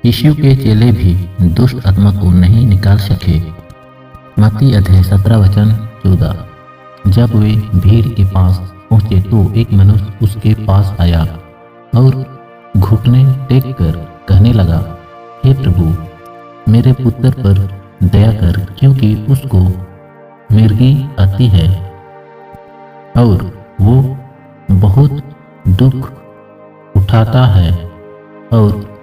यीशु के चेले भी दुष्ट आत्मा को नहीं निकाल सके। मत्ती अध्याय 17 वचन 14। जब वे भीड़ के पास पहुंचे तो एक मनुष्य उसके पास आया और घुटने टेक कर कहने लगा, हे प्रभु, मेरे पुत्र पर दया कर, क्योंकि उसको मिर्गी आती है और वो बहुत दुख उठाता है और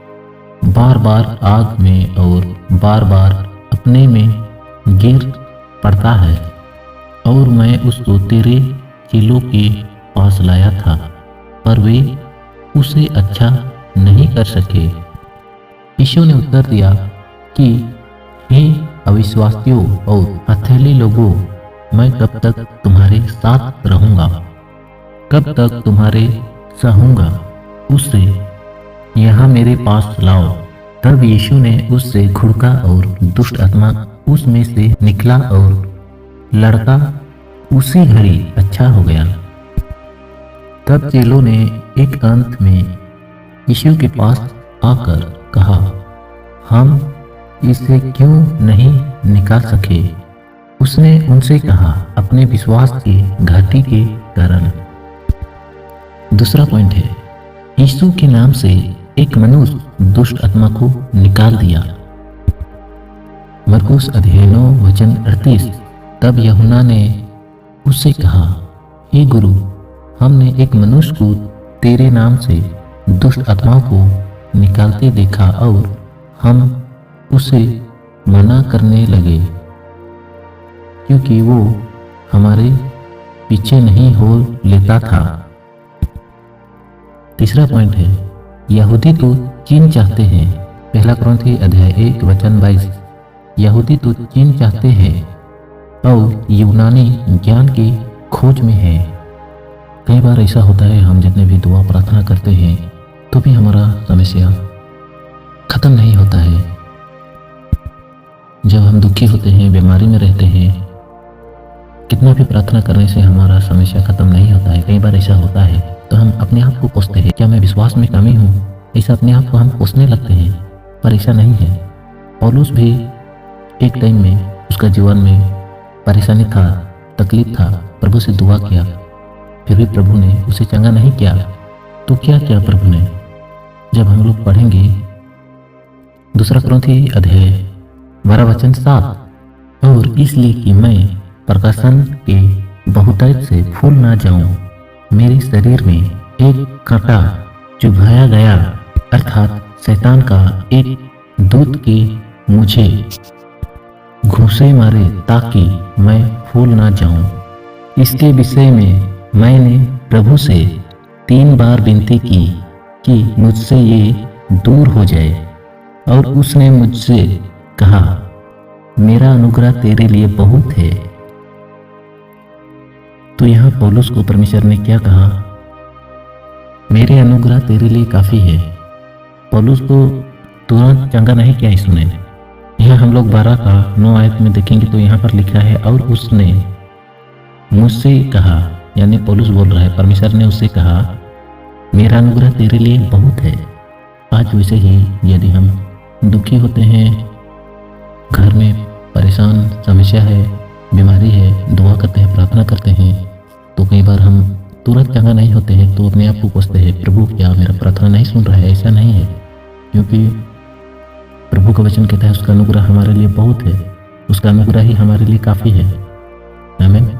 बार बार आग में और बार बार अपने में गिर पड़ता है। और मैं उसको तेरे चेलों के पास लाया था, पर वे उसे अच्छा नहीं कर सके। यीशु ने उत्तर दिया कि हे अविश्वासियों और हथेली लोगों, मैं कब तक तुम्हारे साथ रहूंगा, कब तक तुम्हारे सहूंगा, उससे यहाँ मेरे पास लाओ। तब यीशु ने उससे घुड़का और दुष्ट आत्मा उसमें से निकला और लड़का उसी घड़ी अच्छा हो गया। तब चेलों ने एक अंत में यीशु के पास आकर कहा, हम इसे क्यों नहीं निकाल सके? उसने उनसे कहा, अपने विश्वास की घाटी के कारण। दूसरा पॉइंट है, यीशु के नाम से एक मनुष्य दुष्ट आत्मा को निकाल दिया। मरकुस अध्याय 9 वचन 38। तब यूहन्ना ने उससे कहा, हे गुरु, हमने एक मनुष्य को तेरे नाम से दुष्ट आत्माओं को निकालते देखा और हम उसे मना करने लगे, क्योंकि वो हमारे पीछे नहीं हो लेता था। तीसरा पॉइंट है, यहूदी तो चिन्ह चाहते हैं। पहला कुरिन्थी अध्याय 1 वचन 22। यहूदी तो चिन्ह चाहते हैं और यूनानी ज्ञान की खोज में है। कई बार ऐसा होता है, हम जितने भी दुआ प्रार्थना करते हैं तो भी हमारा समस्या खत्म नहीं होता है। जब हम दुखी होते हैं, बीमारी में रहते हैं, कितना भी प्रार्थना करने से हमारा समस्या खत्म नहीं होता है। कई बार ऐसा होता है तो हम अपने आप को कोसते हैं, क्या मैं विश्वास में कमी हूँ? ऐसा अपने आप को हम कोसने लगते हैं, पर ऐसा नहीं है। पौलुस भी एक टाइम में उसका जीवन में परेशानी था, तकलीफ था, प्रभु से दुआ किया, फिर भी प्रभु ने उसे चंगा नहीं किया। तो क्या किया प्रभु ने? जब हम लोग पढ़ेंगे दूसरा कुरिन्थी अध्याय 12 वचन 7, और इसलिए कि मैं प्रकाशन के बहुतायत से फूल ना जाऊं, मेरे शरीर में एक कांटा चुभाया गया, अर्थात शैतान का एक दूत के मुझे घूंसे मारे, ताकि मैं फूल ना जाऊं। इसके विषय में मैंने प्रभु से 3 बार विनती की कि मुझसे ये दूर हो जाए, और उसने मुझसे कहा, मेरा अनुग्रह तेरे लिए बहुत है। तो यहाँ पौलुस को परमेश्वर ने क्या कहा? मेरे अनुग्रह तेरे लिए काफ़ी है। पौलुस को तुरंत चंगा नहीं किया यीशु ने। यहाँ हम लोग 12 का 9 आयत में देखेंगे तो यहाँ पर लिखा है, और उसने मुझसे कहा, यानी पौलुस बोल रहा है, परमेश्वर ने उससे कहा, मेरा अनुग्रह तेरे लिए बहुत है। आज वैसे ही यदि हम दुखी होते हैं, घर में परेशान समस्या है, बीमारी है, दुआ करते हैं, प्रार्थना करते हैं, तो कई बार हम तुरंत चंगा नहीं होते हैं, तो अपने आप को कोसते हैं, प्रभु क्या मेरा प्रार्थना नहीं सुन रहा है? ऐसा नहीं है, क्योंकि प्रभु का वचन कहता है उसका अनुग्रह हमारे लिए बहुत है, उसका अनुग्रह ही हमारे लिए काफ़ी है। आमीन।